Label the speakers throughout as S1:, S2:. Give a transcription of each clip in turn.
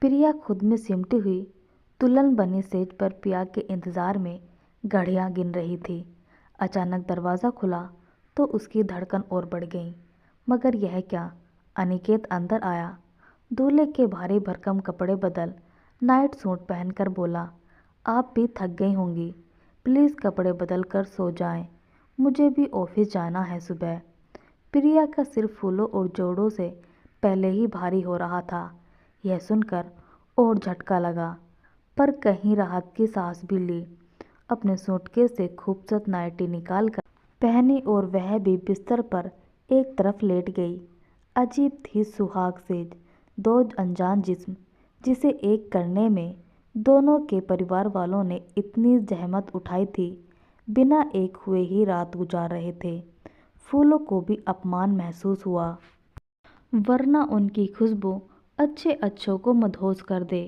S1: प्रिया खुद में सिमटी हुई दुल्हन बनी सेज पर पिया के इंतजार में घड़ियां गिन रही थी। अचानक दरवाज़ा खुला तो उसकी धड़कन और बढ़ गई। मगर यह क्या, अनिकेत अंदर आया। दूल्हे के भारी भरकम कपड़े बदल नाइट सूट पहनकर बोला, आप भी थक गई होंगी, प्लीज़ कपड़े बदल कर सो जाएं, मुझे भी ऑफिस जाना है सुबह। प्रिया का सिर फूलों और जोड़ों से पहले ही भारी हो रहा था। यह सुनकर और झटका लगा, पर कहीं राहत की सांस भी ली। अपने सूटकेस से खूबसूरत नाइटी निकाल कर पहनी और वह भी बिस्तर पर एक तरफ लेट गई। अजीब थी सुहाग सेज, दो अनजान जिस्म जिसे एक करने में दोनों के परिवार वालों ने इतनी जहमत उठाई थी, बिना एक हुए ही रात गुजार रहे थे। फूलों को भी अपमान महसूस हुआ, वरना उनकी खुशबू अच्छे अच्छों को मदहोश कर दे।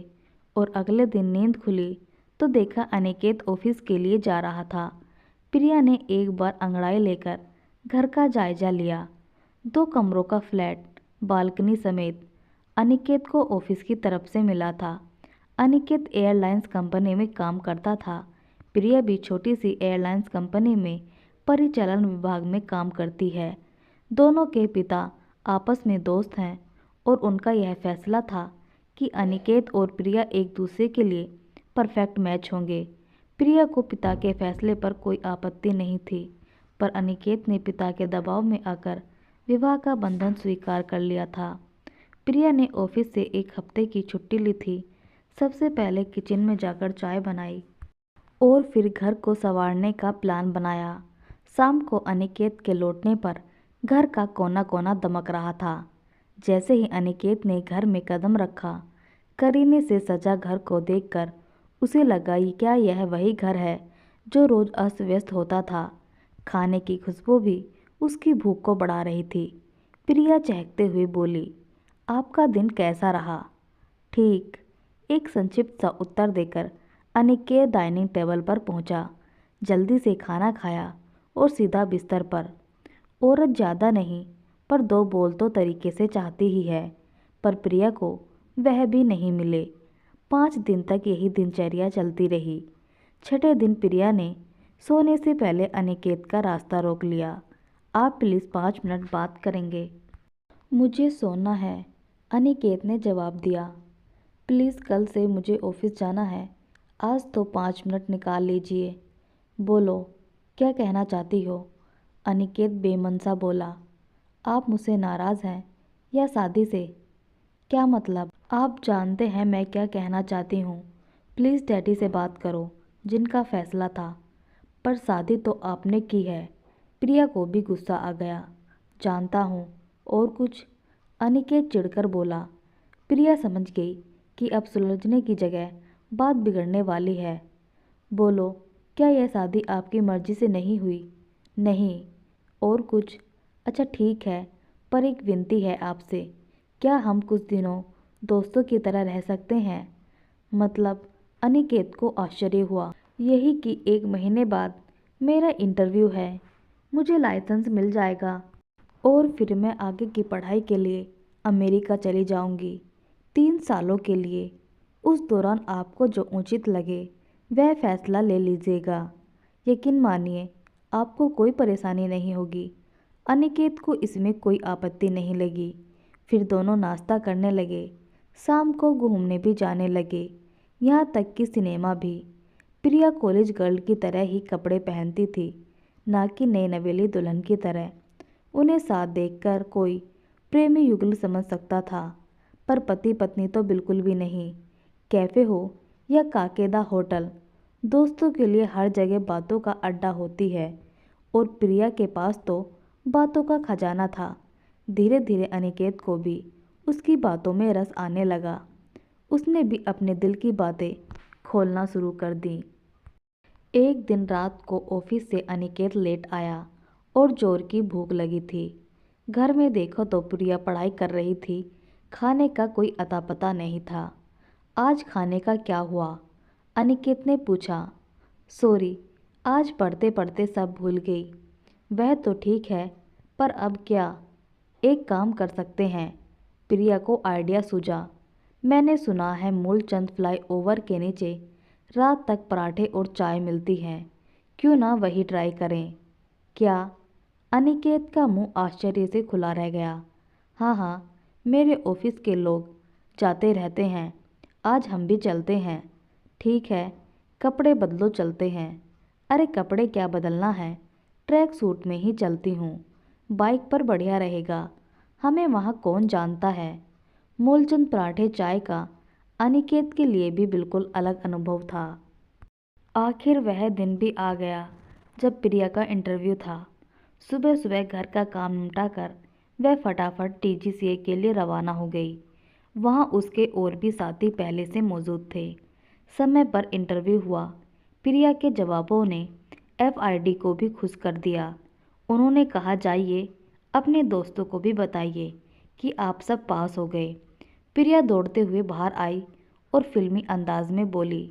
S1: और अगले दिन नींद खुली तो देखा अनिकेत ऑफिस के लिए जा रहा था। प्रिया ने एक बार अंगड़ाई लेकर घर का जायजा लिया। 2 कमरों का फ्लैट, बालकनी समेत अनिकेत को ऑफिस की तरफ से मिला था। अनिकेत एयरलाइंस कंपनी में काम करता था। प्रिया भी छोटी सी एयरलाइंस कंपनी में परिचालन विभाग में काम करती है। दोनों के पिता आपस में दोस्त हैं और उनका यह फैसला था कि अनिकेत और प्रिया एक दूसरे के लिए परफेक्ट मैच होंगे। प्रिया को पिता के फैसले पर कोई आपत्ति नहीं थी, पर अनिकेत ने पिता के दबाव में आकर विवाह का बंधन स्वीकार कर लिया था। प्रिया ने ऑफिस से 1 हफ्ते की छुट्टी ली थी। सबसे पहले किचन में जाकर चाय बनाई और फिर घर को संवारने का प्लान बनाया। शाम को अनिकेत के लौटने पर घर का कोना कोना दमक रहा था। जैसे ही अनिकेत ने घर में कदम रखा, करीने से सजा घर को देखकर उसे लगा कि क्या यह वही घर है जो रोज अस्त व्यस्त होता था। खाने की खुशबू भी उसकी भूख को बढ़ा रही थी। प्रिया चहकते हुए बोली, आपका दिन कैसा रहा? ठीक, एक संक्षिप्त सा उत्तर देकर अनिकेत डाइनिंग टेबल पर पहुंचा। जल्दी से खाना खाया और सीधा बिस्तर पर। औरत ज़्यादा नहीं, पर 2 बोल तो तरीके से चाहती ही है, पर प्रिया को वह भी नहीं मिले। 5 दिन तक यही दिनचर्या चलती रही। 6ठे दिन प्रिया ने सोने से पहले अनिकेत का रास्ता रोक लिया। आप प्लीज़ 5 मिनट बात करेंगे? मुझे सोना है, अनिकेत ने जवाब दिया। प्लीज़, कल से मुझे ऑफिस जाना है, आज तो 5 मिनट निकाल लीजिए। बोलो, क्या कहना चाहती हो? अनिकेत बेमन सा बोला। आप मुझसे नाराज़ हैं या शादी से? क्या मतलब? आप जानते हैं मैं क्या कहना चाहती हूँ। प्लीज़ डैडी से बात करो, जिनका फैसला था। पर शादी तो आपने की है। प्रिया को भी गुस्सा आ गया। जानता हूँ, और कुछ? अनिकेत चिढ़कर बोला। प्रिया समझ गई कि अब सुलझने की जगह बात बिगड़ने वाली है। बोलो, क्या यह शादी आपकी मर्जी से नहीं हुई? नहीं। और कुछ? अच्छा ठीक है, पर एक विनती है आपसे, क्या हम कुछ दिनों दोस्तों की तरह रह सकते हैं? मतलब? अनिकेत को आश्चर्य हुआ। यही कि 1 महीने बाद मेरा इंटरव्यू है, मुझे लाइसेंस मिल जाएगा और फिर मैं आगे की पढ़ाई के लिए अमेरिका चली जाऊंगी, 3 सालों के लिए। उस दौरान आपको जो उचित लगे वह फैसला ले लीजिएगा। यकीन मानिए, आपको कोई परेशानी नहीं होगी। अनिकेत को इसमें कोई आपत्ति नहीं लगी। फिर दोनों नाश्ता करने लगे। शाम को घूमने भी जाने लगे, यहाँ तक कि सिनेमा भी। प्रिया कॉलेज गर्ल की तरह ही कपड़े पहनती थी, ना कि नई नवेली दुल्हन की तरह। उन्हें साथ देखकर कोई प्रेमी युगल समझ सकता था, पर पति पत्नी तो बिल्कुल भी नहीं। कैफ़े हो या काकेदा होटल, दोस्तों के लिए हर जगह बातों का अड्डा होती है, और प्रिया के पास तो बातों का खजाना था। धीरे धीरे अनिकेत को भी उसकी बातों में रस आने लगा। उसने भी अपने दिल की बातें खोलना शुरू कर दी। एक दिन रात को ऑफिस से अनिकेत लेट आया और जोर की भूख लगी थी। घर में देखो तो प्रिया पढ़ाई कर रही थी। खाने का कोई अता पता नहीं था। आज खाने का क्या हुआ? अनिकेत ने पूछा। सॉरी, आज पढ़ते पढ़ते सब भूल गई। वह तो ठीक है, पर अब क्या? एक काम कर सकते हैं, प्रिया को आइडिया सूझा। मैंने सुना है मूलचंद फ्लाईओवर के नीचे रात तक पराठे और चाय मिलती है, क्यों ना वही ट्राई करें। क्या? अनिकेत का मुंह आश्चर्य से खुला रह गया। हाँ हाँ, मेरे ऑफिस के लोग जाते रहते हैं, आज हम भी चलते हैं। ठीक है, कपड़े बदलो, चलते हैं। अरे कपड़े क्या बदलना है, ट्रैक सूट में ही चलती हूँ, बाइक पर बढ़िया रहेगा, हमें वहाँ कौन जानता है। मूलचंद पराठे चाय का अनिकेत के लिए भी बिल्कुल अलग अनुभव था। आखिर वह दिन भी आ गया जब प्रिया का इंटरव्यू था। सुबह सुबह घर का काम निपटाकर वह फटाफट टीजीसीए के लिए रवाना हो गई। वहाँ उसके और भी साथी पहले से मौजूद थे। समय पर इंटरव्यू हुआ। प्रिया के जवाबों ने एफआईडी को भी खुश कर दिया। उन्होंने कहा, जाइए अपने दोस्तों को भी बताइए कि आप सब पास हो गए। प्रिया दौड़ते हुए बाहर आई और फिल्मी अंदाज में बोली,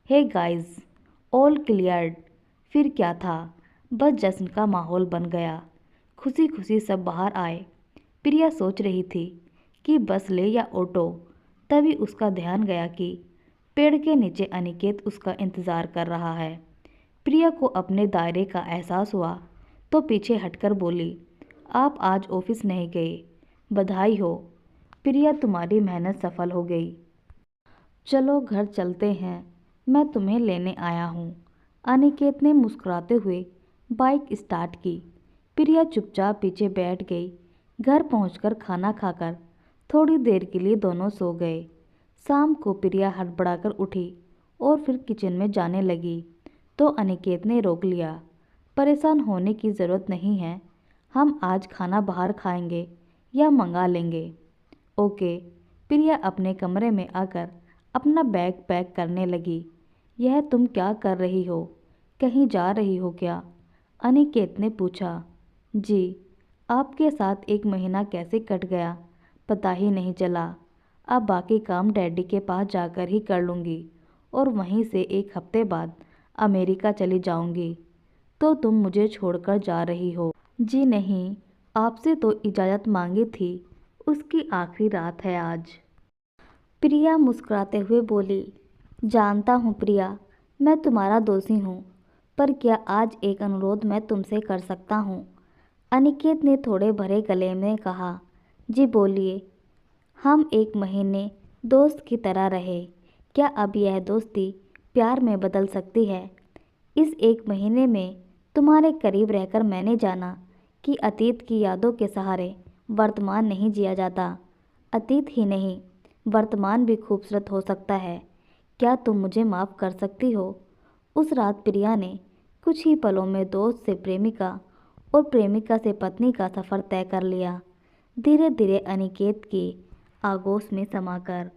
S1: हे गाइस, ऑल क्लियर्ड। फिर क्या था, बस जश्न का माहौल बन गया। खुशी खुशी सब बाहर आए। प्रिया सोच रही थी कि बस ले या ऑटो, तभी उसका ध्यान गया कि पेड़ के नीचे अनिकेत उसका इंतज़ार कर रहा है। प्रिया को अपने दायरे का एहसास हुआ तो पीछे हटकर बोली, आप आज ऑफिस नहीं गए, बधाई हो। प्रिया, तुम्हारी मेहनत सफल हो गई। चलो घर चलते हैं, मैं तुम्हें लेने आया हूँ। अनिकेत ने मुस्कुराते हुए बाइक स्टार्ट की। प्रिया चुपचाप पीछे बैठ गई। घर पहुंचकर खाना खाकर थोड़ी देर के लिए दोनों सो गए। शाम को प्रिया हड़बड़ाकर उठी और फिर किचन में जाने लगी तो अनिकेत ने रोक लिया। परेशान होने की ज़रूरत नहीं है, हम आज खाना बाहर खाएंगे या मंगा लेंगे। ओके। प्रिया अपने कमरे में आकर अपना बैग पैक करने लगी। यह तुम क्या कर रही हो, कहीं जा रही हो क्या? अनिकेत ने पूछा। जी, आपके साथ एक महीना कैसे कट गया पता ही नहीं चला। अब बाकी काम डैडी के पास जाकर ही कर लूँगी और वहीं से एक हफ्ते बाद अमेरिका चली जाऊँगी। तो तुम मुझे छोड़कर जा रही हो? जी नहीं, आपसे तो इजाज़त मांगी थी, उसकी आखिरी रात है आज। प्रिया मुस्कुराते हुए बोली, जानता हूँ प्रिया, मैं तुम्हारा दोषी हूँ, पर क्या आज एक अनुरोध मैं तुमसे कर सकता हूँ? अनिकेत ने थोड़े भरे गले में कहा। जी बोलिए। हम एक महीने दोस्त की तरह रहे, क्या अब यह दोस्ती प्यार में बदल सकती है? इस एक महीने में तुम्हारे करीब रहकर मैंने जाना कि अतीत की यादों के सहारे वर्तमान नहीं जिया जाता। अतीत ही नहीं, वर्तमान भी खूबसूरत हो सकता है। क्या तुम मुझे माफ़ कर सकती हो? उस रात प्रिया ने कुछ ही पलों में दोस्त से प्रेमिका और प्रेमिका से पत्नी का सफ़र तय कर लिया, धीरे धीरे अनिकेत के आगोश में समाकर।